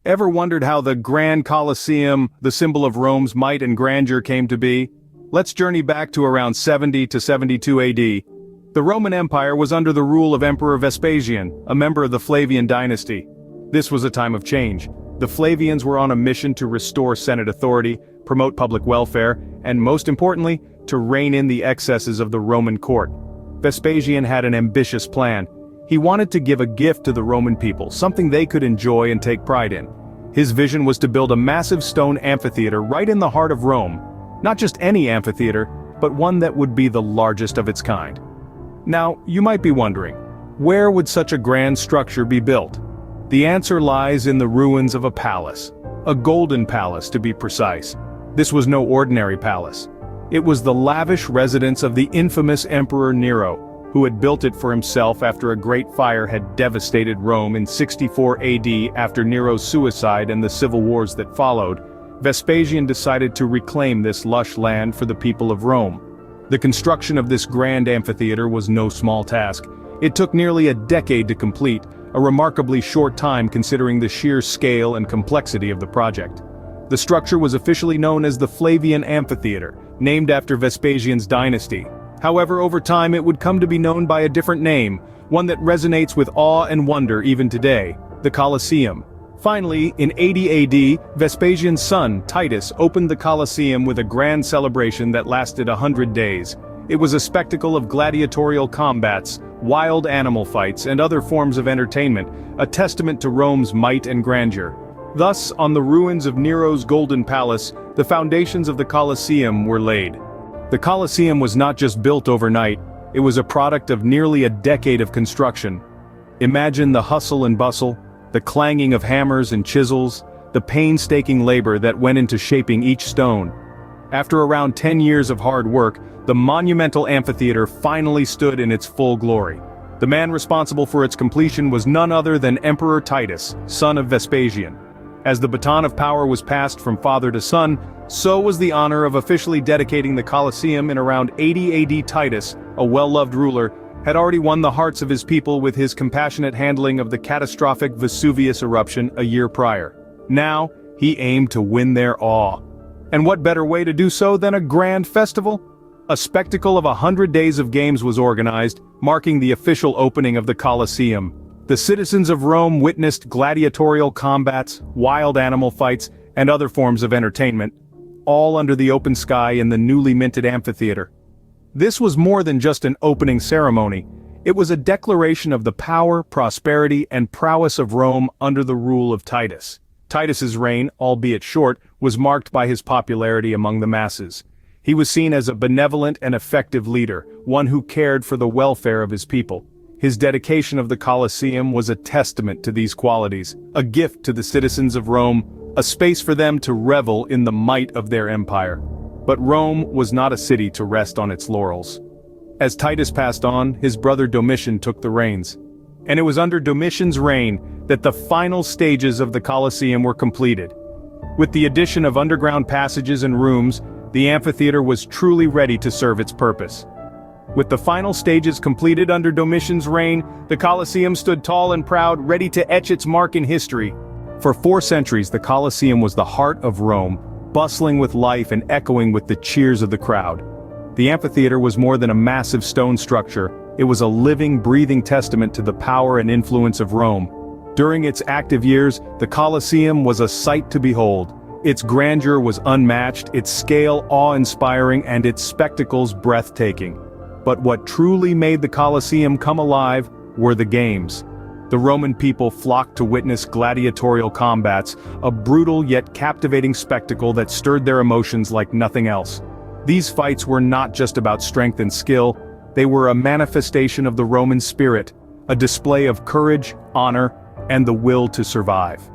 Ever wondered how the Grand Colosseum, the symbol of Rome's might and grandeur, came to be? Let's journey back to around 70 to 72 AD. The Roman Empire was under the rule of Emperor Vespasian, a member of the Flavian dynasty. This was a time of change. The Flavians were on a mission to restore Senate authority, promote public welfare, and most importantly, to rein in the excesses of the Roman court. Vespasian had an ambitious plan. He wanted to give a gift to the Roman people, something they could enjoy and take pride in. His vision was to build a massive stone amphitheater right in the heart of Rome. Not just any amphitheater, but one that would be the largest of its kind. Now, you might be wondering, where would such a grand structure be built? The answer lies in the ruins of a palace. A golden palace, to be precise. This was no ordinary palace. It was the lavish residence of the infamous Emperor Nero, who had built it for himself after a great fire had devastated Rome in 64 AD after Nero's suicide and the civil wars that followed. Vespasian decided to reclaim this lush land for the people of Rome. The construction of this grand amphitheater was no small task. It took nearly a decade to complete, a remarkably short time considering the sheer scale and complexity of the project. The structure was officially known as the Flavian Amphitheater, named after Vespasian's dynasty. However, over time it would come to be known by a different name, one that resonates with awe and wonder even today: the Colosseum. Finally, in 80 AD, Vespasian's son, Titus, opened the Colosseum with a grand celebration that lasted 100 days. It was a spectacle of gladiatorial combats, wild animal fights, and other forms of entertainment, a testament to Rome's might and grandeur. Thus, on the ruins of Nero's Golden Palace, the foundations of the Colosseum were laid. The Colosseum was not just built overnight, it was a product of nearly a decade of construction. Imagine the hustle and bustle, the clanging of hammers and chisels, the painstaking labor that went into shaping each stone. After around 10 years of hard work, the monumental amphitheater finally stood in its full glory. The man responsible for its completion was none other than Emperor Titus, son of Vespasian. As the baton of power was passed from father to son, so was the honor of officially dedicating the Colosseum in around 80 AD. Titus, a well-loved ruler, had already won the hearts of his people with his compassionate handling of the catastrophic Vesuvius eruption a year prior. Now, he aimed to win their awe. And what better way to do so than a grand festival? A spectacle of 100 days of games was organized, marking the official opening of the Colosseum. The citizens of Rome witnessed gladiatorial combats, wild animal fights, and other forms of entertainment, all under the open sky in the newly minted amphitheater. This was more than just an opening ceremony. It was a declaration of the power, prosperity, and prowess of Rome under the rule of Titus. Titus's reign, albeit short, was marked by his popularity among the masses. He was seen as a benevolent and effective leader, one who cared for the welfare of his people. His dedication of the Colosseum was a testament to these qualities, a gift to the citizens of Rome, a space for them to revel in the might of their empire. But Rome was not a city to rest on its laurels. As Titus passed on, his brother Domitian took the reins. And it was under Domitian's reign that the final stages of the Colosseum were completed. With the addition of underground passages and rooms, the amphitheater was truly ready to serve its purpose. With the final stages completed under Domitian's reign, the Colosseum stood tall and proud, ready to etch its mark in history. For 4 centuries, the Colosseum was the heart of Rome, bustling with life and echoing with the cheers of the crowd. The amphitheater was more than a massive stone structure, it was a living, breathing testament to the power and influence of Rome. During its active years, the Colosseum was a sight to behold. Its grandeur was unmatched, its scale awe-inspiring, and its spectacles breathtaking. But what truly made the Colosseum come alive were the games. The Roman people flocked to witness gladiatorial combats, a brutal yet captivating spectacle that stirred their emotions like nothing else. These fights were not just about strength and skill, they were a manifestation of the Roman spirit, a display of courage, honor, and the will to survive.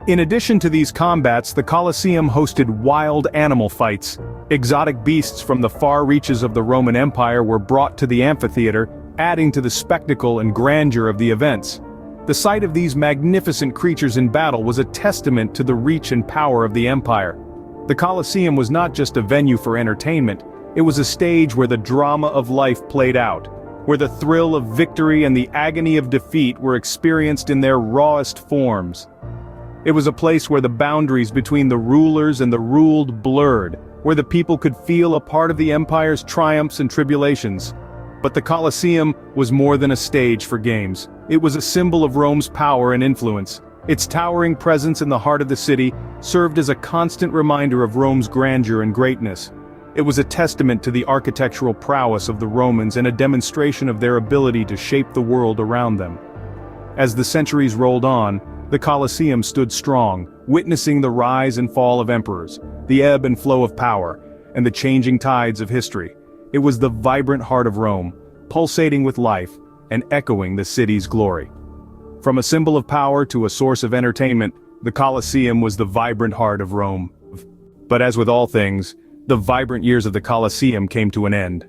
In addition to these combats, the Colosseum hosted wild animal fights. Exotic beasts from the far reaches of the Roman Empire were brought to the amphitheater, adding to the spectacle and grandeur of the events. The sight of these magnificent creatures in battle was a testament to the reach and power of the empire. The Colosseum was not just a venue for entertainment, it was a stage where the drama of life played out, where the thrill of victory and the agony of defeat were experienced in their rawest forms. It was a place where the boundaries between the rulers and the ruled blurred, where the people could feel a part of the empire's triumphs and tribulations. But the Colosseum was more than a stage for games. It was a symbol of Rome's power and influence. Its towering presence in the heart of the city served as a constant reminder of Rome's grandeur and greatness. It was a testament to the architectural prowess of the Romans and a demonstration of their ability to shape the world around them. As the centuries rolled on, the Colosseum stood strong, witnessing the rise and fall of emperors, the ebb and flow of power, and the changing tides of history. It was the vibrant heart of Rome, pulsating with life and echoing the city's glory. From a symbol of power to a source of entertainment, the Colosseum was the vibrant heart of Rome. But as with all things, the vibrant years of the Colosseum came to an end.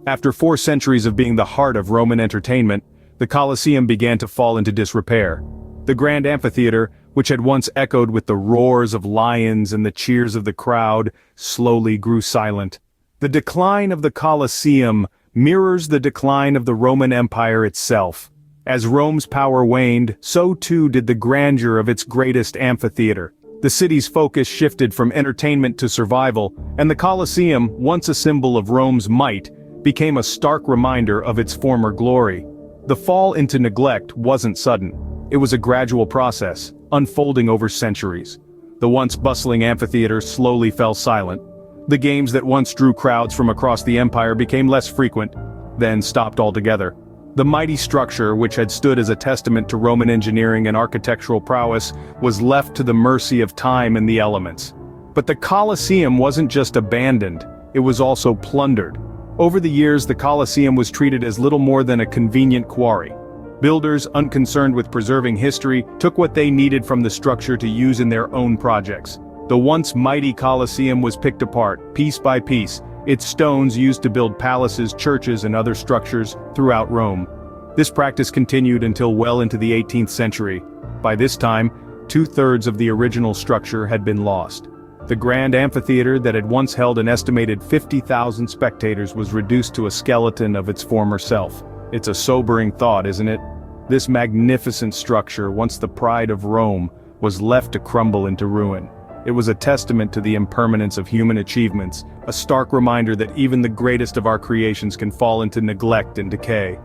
After 4 centuries of being the heart of Roman entertainment, the Colosseum began to fall into disrepair. The grand amphitheater, which had once echoed with the roars of lions and the cheers of the crowd, slowly grew silent. The decline of the Colosseum mirrors the decline of the Roman Empire itself. As Rome's power waned, so too did the grandeur of its greatest amphitheater. The city's focus shifted from entertainment to survival, and the Colosseum, once a symbol of Rome's might, became a stark reminder of its former glory. The fall into neglect wasn't sudden. It was a gradual process, unfolding over centuries. The once bustling amphitheater slowly fell silent. The games that once drew crowds from across the empire became less frequent, then stopped altogether. The mighty structure, which had stood as a testament to Roman engineering and architectural prowess, was left to the mercy of time and the elements. But the Colosseum wasn't just abandoned, it was also plundered. Over the years, the Colosseum was treated as little more than a convenient quarry. Builders, unconcerned with preserving history, took what they needed from the structure to use in their own projects. The once mighty Colosseum was picked apart, piece by piece, its stones used to build palaces, churches, and other structures throughout Rome. This practice continued until well into the 18th century. By this time, 2/3 of the original structure had been lost. The grand amphitheater that had once held an estimated 50,000 spectators was reduced to a skeleton of its former self. It's a sobering thought, isn't it? This magnificent structure, once the pride of Rome, was left to crumble into ruin. It was a testament to the impermanence of human achievements, a stark reminder that even the greatest of our creations can fall into neglect and decay.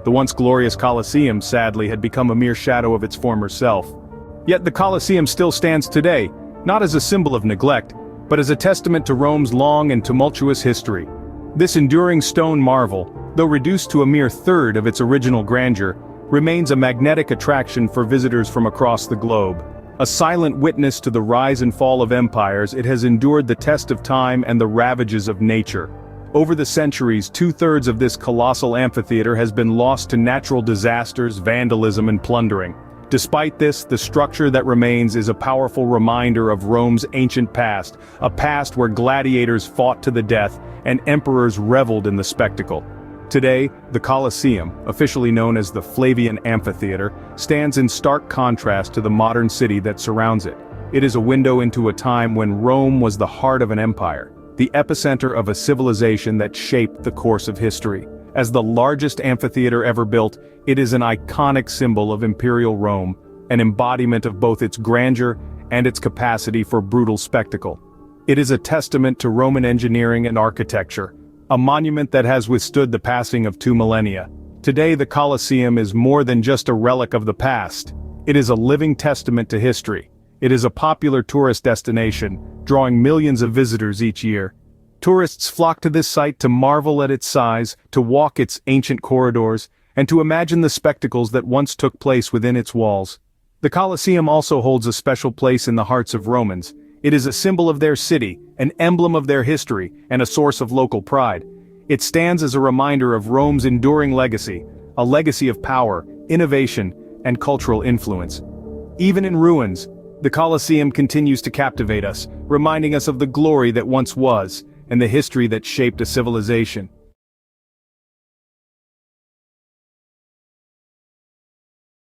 The once glorious Colosseum, sadly, had become a mere shadow of its former self. Yet the Colosseum still stands today, not as a symbol of neglect, but as a testament to Rome's long and tumultuous history. This enduring stone marvel, though reduced to a mere third of its original grandeur, remains a magnetic attraction for visitors from across the globe. A silent witness to the rise and fall of empires, it has endured the test of time and the ravages of nature. Over the centuries, 2/3 of this colossal amphitheater has been lost to natural disasters, vandalism, and plundering. Despite this, the structure that remains is a powerful reminder of Rome's ancient past, a past where gladiators fought to the death and emperors reveled in the spectacle. Today, the Colosseum, officially known as the Flavian Amphitheater, stands in stark contrast to the modern city that surrounds it. It is a window into a time when Rome was the heart of an empire, the epicenter of a civilization that shaped the course of history. As the largest amphitheater ever built, it is an iconic symbol of imperial Rome, an embodiment of both its grandeur and its capacity for brutal spectacle. It is a testament to Roman engineering and architecture, a monument that has withstood the passing of 2 millennia. Today, the Colosseum is more than just a relic of the past. It is a living testament to history. It is a popular tourist destination, drawing millions of visitors each year. Tourists flock to this site to marvel at its size, to walk its ancient corridors, and to imagine the spectacles that once took place within its walls. The Colosseum also holds a special place in the hearts of Romans. It is a symbol of their city, an emblem of their history, and a source of local pride. It stands as a reminder of Rome's enduring legacy, a legacy of power, innovation, and cultural influence. Even in ruins, the Colosseum continues to captivate us, reminding us of the glory that once was, and the history that shaped a civilization.